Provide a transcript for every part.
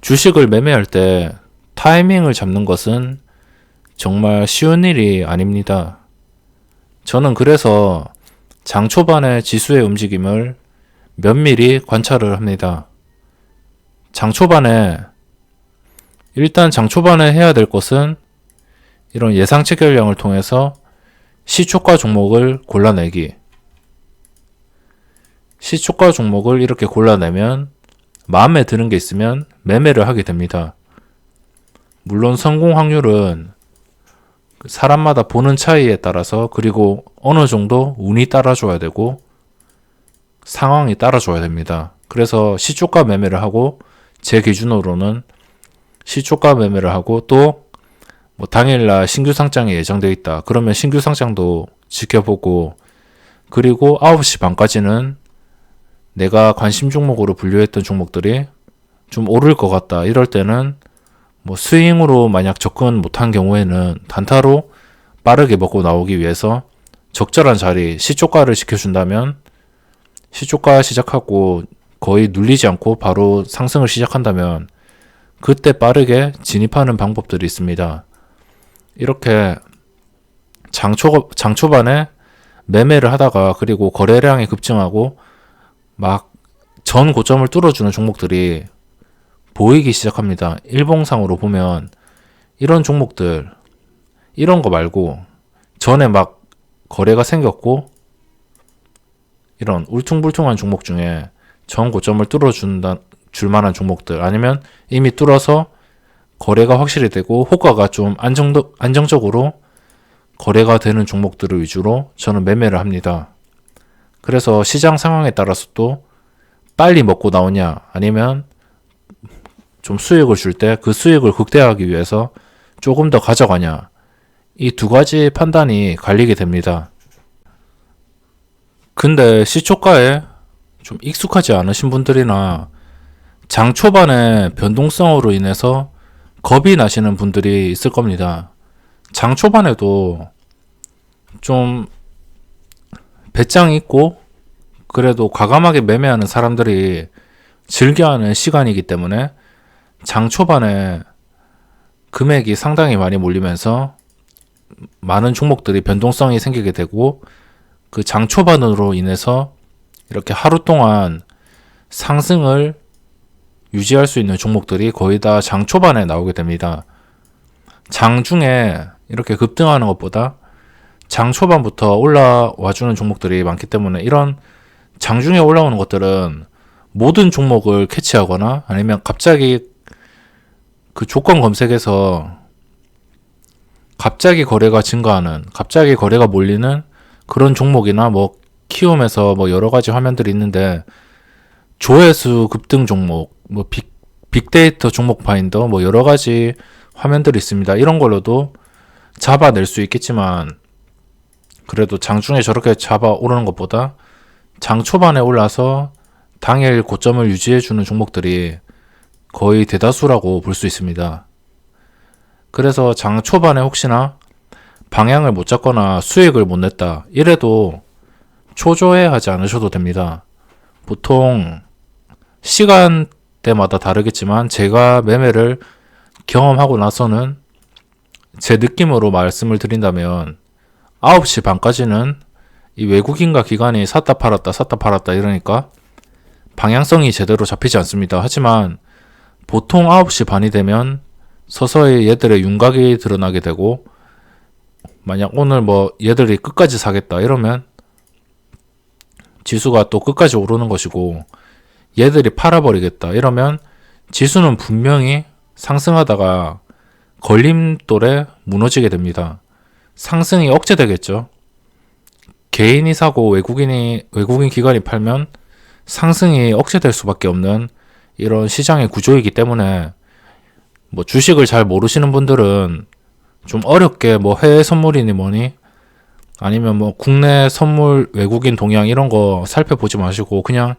주식을 매매할 때 타이밍을 잡는 것은 정말 쉬운 일이 아닙니다. 저는 그래서 장 초반의 지수의 움직임을 면밀히 관찰을 합니다. 장 초반에 일단 장 초반에 해야 될 것은 이런 예상치 결량을 통해서 시초가 종목을 골라내기. 시초가 종목을 이렇게 골라내면 마음에 드는 게 있으면 매매를 하게 됩니다. 물론 성공 확률은 사람마다 보는 차이에 따라서, 그리고 어느 정도 운이 따라줘야 되고 상황이 따라줘야 됩니다. 그래서 시초가 매매를 하고, 제 기준으로는 시초가 매매를 하고, 또 뭐 당일날 신규 상장이 예정되어 있다 그러면 신규 상장도 지켜보고, 그리고 9시 반까지는 내가 관심 종목으로 분류했던 종목들이 좀 오를 것 같다 이럴 때는 뭐 스윙으로 만약 접근 못한 경우에는 단타로 빠르게 먹고 나오기 위해서 적절한 자리, 시초가를 지켜준다면, 시초가 시작하고 거의 눌리지 않고 바로 상승을 시작한다면 그때 빠르게 진입하는 방법들이 있습니다. 이렇게 장 초반에 매매를 하다가, 그리고 거래량이 급증하고 막 전 고점을 뚫어주는 종목들이 보이기 시작합니다. 일봉상으로 보면 이런 종목들, 이런 거 말고 전에 막 거래가 생겼고 이런 울퉁불퉁한 종목 중에 전 고점을 줄 만한 종목들, 아니면 이미 뚫어서 거래가 확실히 되고 호가가 좀 안정적으로 거래가 되는 종목들을 위주로 저는 매매를 합니다. 그래서 시장 상황에 따라서 또 빨리 먹고 나오냐, 아니면 좀 수익을 줄 때 그 수익을 극대화하기 위해서 조금 더 가져가냐, 이 두 가지 판단이 갈리게 됩니다. 근데 시초가에 좀 익숙하지 않으신 분들이나 장 초반에 변동성으로 인해서 겁이 나시는 분들이 있을 겁니다. 장 초반에도 좀 배짱이 있고 그래도 과감하게 매매하는 사람들이 즐겨하는 시간이기 때문에 장 초반에 금액이 상당히 많이 몰리면서 많은 종목들이 변동성이 생기게 되고, 그 장 초반으로 인해서 이렇게 하루 동안 상승을 유지할 수 있는 종목들이 거의 다 장 초반에 나오게 됩니다. 장 중에 이렇게 급등하는 것보다 장 초반부터 올라와주는 종목들이 많기 때문에, 이런 장 중에 올라오는 것들은 모든 종목을 캐치하거나 아니면 갑자기 그 조건 검색에서 갑자기 거래가 증가하는, 갑자기 거래가 몰리는 그런 종목이나 뭐 키움에서 뭐 여러 가지 화면들이 있는데, 조회수 급등 종목, 뭐 빅데이터 종목 파인더, 뭐 여러 가지 화면들이 있습니다. 이런 걸로도 잡아낼 수 있겠지만, 그래도 장중에 저렇게 잡아 오르는 것보다 장 초반에 올라서 당일 고점을 유지해주는 종목들이 거의 대다수라고 볼 수 있습니다. 그래서 장 초반에 혹시나 방향을 못 잡거나 수익을 못 냈다 이래도 초조해하지 않으셔도 됩니다. 보통 시간대마다 다르겠지만 제가 매매를 경험하고 나서는 제 느낌으로 말씀을 드린다면 9시 반까지는 이 외국인과 기관이 샀다 팔았다 이러니까 방향성이 제대로 잡히지 않습니다. 하지만 보통 9시 반이 되면 서서히 얘들의 윤곽이 드러나게 되고, 만약 오늘 뭐 얘들이 끝까지 사겠다 이러면 지수가 또 끝까지 오르는 것이고, 얘들이 팔아버리겠다 이러면 지수는 분명히 상승하다가 걸림돌에 무너지게 됩니다. 상승이 억제되겠죠. 개인이 사고 외국인 기관이 팔면 상승이 억제될 수밖에 없는 이런 시장의 구조이기 때문에, 뭐 주식을 잘 모르시는 분들은 좀 어렵게 뭐 해외 선물이니 뭐니 아니면 뭐 국내 선물 외국인 동향 이런 거 살펴보지 마시고 그냥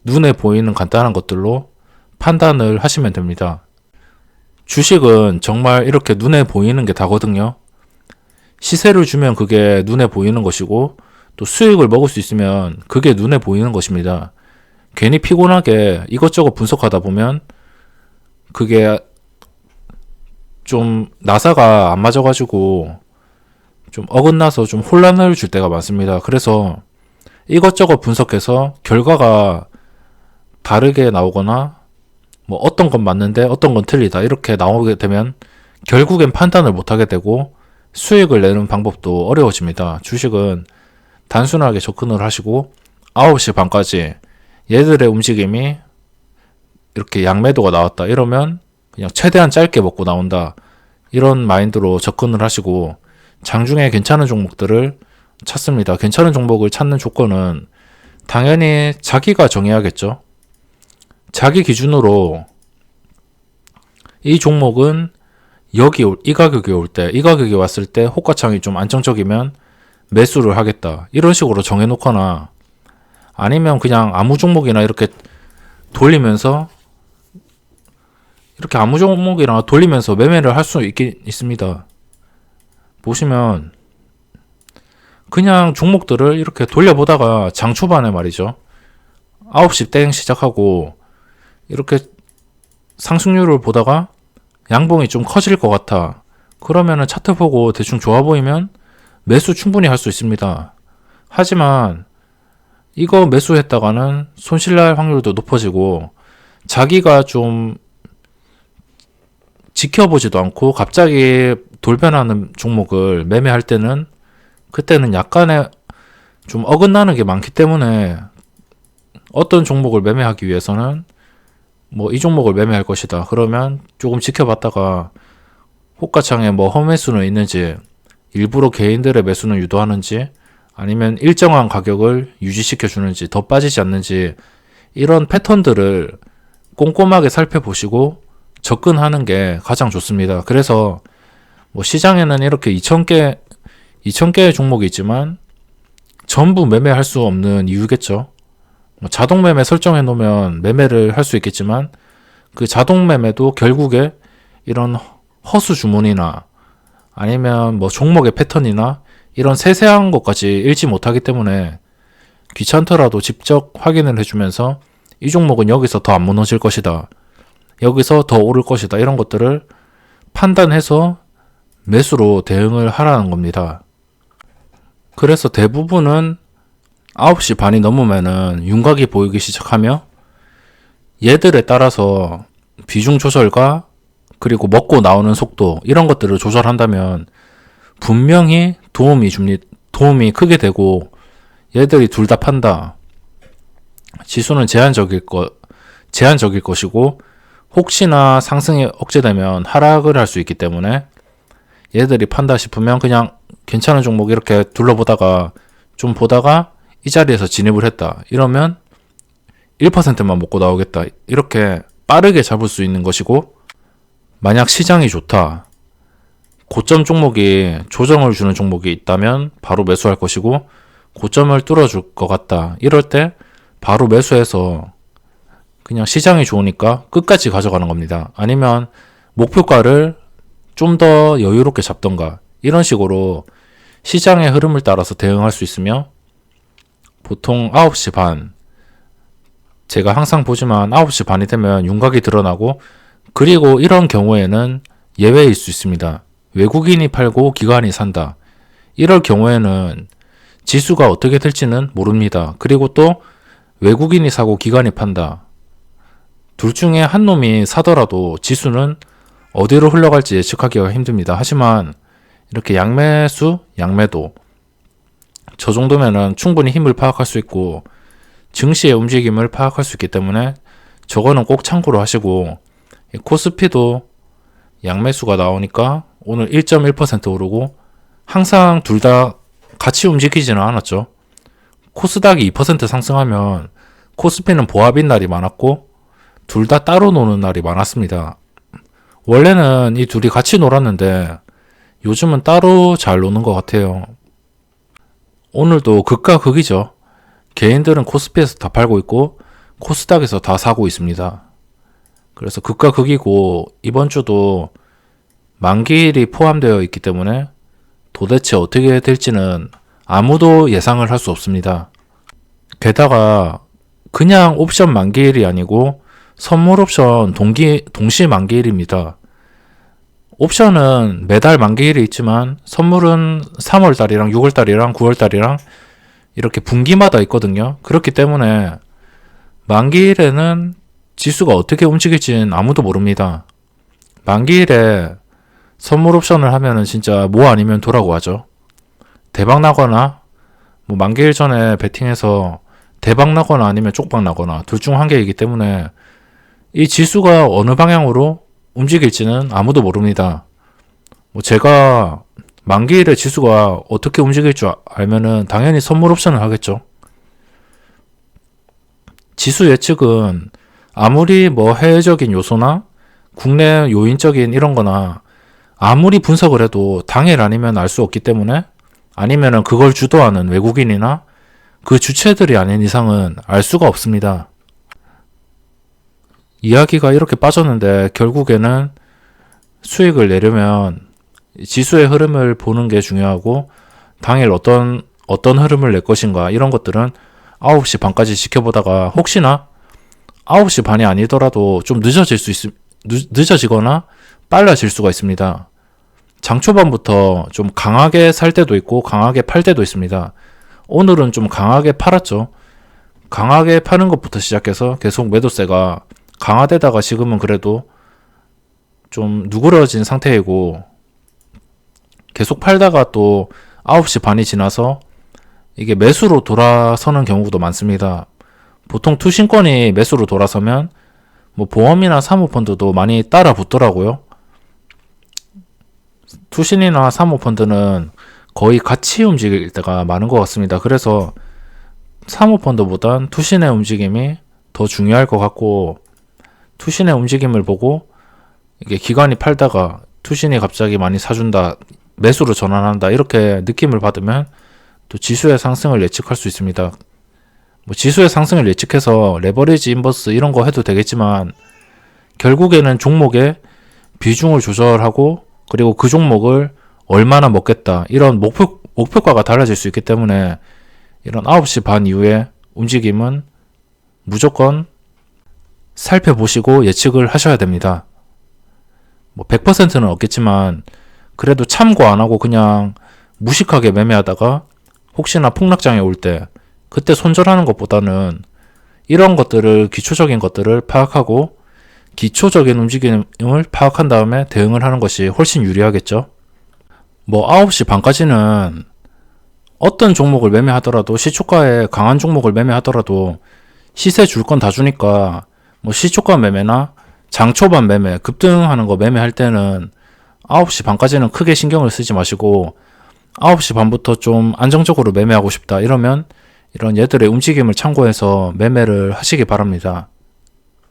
눈에 보이는 간단한 것들로 판단을 하시면 됩니다. 주식은 정말 이렇게 눈에 보이는 게 다거든요. 시세를 주면 그게 눈에 보이는 것이고, 또 수익을 먹을 수 있으면 그게 눈에 보이는 것입니다. 괜히 피곤하게 이것저것 분석하다 보면 그게 좀 나사가 안 맞아가지고 좀 어긋나서 좀 혼란을 줄 때가 많습니다. 그래서 이것저것 분석해서 결과가 다르게 나오거나 뭐 어떤 건 맞는데 어떤 건 틀리다 이렇게 나오게 되면 결국엔 판단을 못하게 되고 수익을 내는 방법도 어려워집니다. 주식은 단순하게 접근을 하시고 9시 반까지 얘들의 움직임이 이렇게 양매도가 나왔다 이러면 그냥 최대한 짧게 먹고 나온다 이런 마인드로 접근을 하시고 장중에 괜찮은 종목들을 찾습니다. 괜찮은 종목을 찾는 조건은 당연히 자기가 정해야겠죠. 자기 기준으로 이 종목은 이 가격이 올 때, 이 가격이 왔을 때 호가창이 좀 안정적이면 매수를 하겠다. 이런 식으로 정해놓거나 아니면 그냥 아무 종목이나 이렇게 돌리면서 이렇게 아무 종목이나 돌리면서 매매를 할 수 있긴 있습니다. 보시면 그냥 종목들을 이렇게 돌려보다가 장 초반에 말이죠. 9시 땡 시작하고 이렇게 상승률을 보다가 양봉이 좀 커질 것 같아. 그러면은 차트 보고 대충 좋아 보이면 매수 충분히 할 수 있습니다. 하지만 이거 매수했다가는 손실날 확률도 높아지고 자기가 좀 지켜보지도 않고 갑자기 돌변하는 종목을 매매할 때는 그때는 약간의 좀 어긋나는 게 많기 때문에 어떤 종목을 매매하기 위해서는 뭐 이 종목을 매매할 것이다. 그러면 조금 지켜봤다가 호가창에 뭐 험매수는 있는지 일부러 개인들의 매수는 유도하는지 아니면 일정한 가격을 유지시켜 주는지 더 빠지지 않는지 이런 패턴들을 꼼꼼하게 살펴보시고 접근하는 게 가장 좋습니다. 그래서 뭐 시장에는 이렇게 2,000개의 종목이 있지만 전부 매매할 수 없는 이유겠죠. 자동 매매 설정해 놓으면 매매를 할 수 있겠지만 그 자동 매매도 결국에 이런 허수 주문이나 아니면 뭐 종목의 패턴이나 이런 세세한 것까지 읽지 못하기 때문에 귀찮더라도 직접 확인을 해주면서 이 종목은 여기서 더 안 무너질 것이다. 여기서 더 오를 것이다. 이런 것들을 판단해서 매수로 대응을 하라는 겁니다. 그래서 대부분은 9시 반이 넘으면은 윤곽이 보이기 시작하며 얘들에 따라서 비중 조절과 그리고 먹고 나오는 속도 이런 것들을 조절한다면 분명히 도움이 크게 되고 얘들이 둘 다 판다. 지수는 제한적일 것이고 혹시나 상승이 억제되면 하락을 할 수 있기 때문에 얘들이 판다 싶으면 그냥 괜찮은 종목 이렇게 둘러보다가 좀 보다가 이 자리에서 진입을 했다. 이러면 1%만 먹고 나오겠다. 이렇게 빠르게 잡을 수 있는 것이고 만약 시장이 좋다. 고점 종목이 조정을 주는 종목이 있다면 바로 매수할 것이고 고점을 뚫어줄 것 같다. 이럴 때 바로 매수해서 그냥 시장이 좋으니까 끝까지 가져가는 겁니다. 아니면 목표가를 좀 더 여유롭게 잡던가 이런 식으로 시장의 흐름을 따라서 대응할 수 있으며 보통 9시 반 제가 항상 보지만 9시 반이 되면 윤곽이 드러나고 그리고 이런 경우에는 예외일 수 있습니다. 외국인이 팔고 기관이 산다. 이럴 경우에는 지수가 어떻게 될지는 모릅니다. 그리고 또 외국인이 사고 기관이 판다. 둘 중에 한 놈이 사더라도 지수는 어디로 흘러갈지 예측하기가 힘듭니다. 하지만 이렇게 양매수, 양매도 저 정도면은 충분히 힘을 파악할 수 있고 증시의 움직임을 파악할 수 있기 때문에 저거는 꼭 참고로 하시고 코스피도 양매수가 나오니까 오늘 1.1% 오르고 항상 둘 다 같이 움직이지는 않았죠. 코스닥이 2% 상승하면 코스피는 보합인 날이 많았고 둘 다 따로 노는 날이 많았습니다. 원래는 이 둘이 같이 놀았는데 요즘은 따로 잘 노는 것 같아요. 오늘도 극과 극이죠. 개인들은 코스피에서 다 팔고 있고 코스닥에서 다 사고 있습니다. 그래서 극과 극이고 이번 주도 만기일이 포함되어 있기 때문에 도대체 어떻게 될지는 아무도 예상을 할 수 없습니다. 게다가 그냥 옵션 만기일이 아니고 선물 옵션 동시 만기일입니다. 옵션은 매달 만기일이 있지만 선물은 3월달이랑 6월달이랑 9월달이랑 이렇게 분기마다 있거든요. 그렇기 때문에 만기일에는 지수가 어떻게 움직일진 아무도 모릅니다. 만기일에 선물 옵션을 하면은 진짜 뭐 아니면 도라고 하죠. 대박 나거나 뭐 만기일 전에 베팅해서 대박 나거나 아니면 쪽박 나거나 둘 중 한 개이기 때문에 이 지수가 어느 방향으로 움직일지는 아무도 모릅니다. 뭐 제가 만기일에 지수가 어떻게 움직일 줄 알면은 당연히 선물 옵션을 하겠죠. 지수 예측은 아무리 뭐 해외적인 요소나 국내 요인적인 이런 거나 아무리 분석을 해도 당일 아니면 알 수 없기 때문에 아니면은 그걸 주도하는 외국인이나 그 주체들이 아닌 이상은 알 수가 없습니다. 이야기가 이렇게 빠졌는데 결국에는 수익을 내려면 지수의 흐름을 보는 게 중요하고 당일 어떤 흐름을 낼 것인가 이런 것들은 9시 반까지 지켜보다가 혹시나 9시 반이 아니더라도 좀 늦어지거나 빨라질 수가 있습니다. 장 초반부터 좀 강하게 살 때도 있고 강하게 팔 때도 있습니다. 오늘은 좀 강하게 팔았죠. 강하게 파는 것부터 시작해서 계속 매도세가 강화되다가 지금은 그래도 좀 누그러진 상태이고 계속 팔다가 또 9시 반이 지나서 이게 매수로 돌아서는 경우도 많습니다. 보통 투신권이 매수로 돌아서면 뭐 보험이나 사모펀드도 많이 따라 붙더라고요. 투신이나 사모펀드는 거의 같이 움직일 때가 많은 것 같습니다. 그래서 사모펀드보단 투신의 움직임이 더 중요할 것 같고 투신의 움직임을 보고 이게 기관이 팔다가 투신이 갑자기 많이 사준다, 매수로 전환한다 이렇게 느낌을 받으면 또 지수의 상승을 예측할 수 있습니다. 뭐 지수의 상승을 예측해서 레버리지 인버스 이런 거 해도 되겠지만 결국에는 종목의 비중을 조절하고 그리고 그 종목을 얼마나 먹겠다 이런 목표가가 달라질 수 있기 때문에 이런 9시 반 이후에 움직임은 무조건 살펴보시고 예측을 하셔야 됩니다. 뭐 100%는 없겠지만 그래도 참고 안 하고 그냥 무식하게 매매하다가 혹시나 폭락장에 올 때 그때 손절하는 것보다는 이런 것들을 기초적인 것들을 파악하고 기초적인 움직임을 파악한 다음에 대응을 하는 것이 훨씬 유리하겠죠. 뭐 9시 반까지는 어떤 종목을 매매하더라도 시초가에 강한 종목을 매매하더라도 시세 줄 건 다 주니까 뭐 시초가 매매나 장초반 매매, 급등하는 거 매매할 때는 9시 반까지는 크게 신경을 쓰지 마시고 9시 반부터 좀 안정적으로 매매하고 싶다 이러면 이런 얘들의 움직임을 참고해서 매매를 하시기 바랍니다.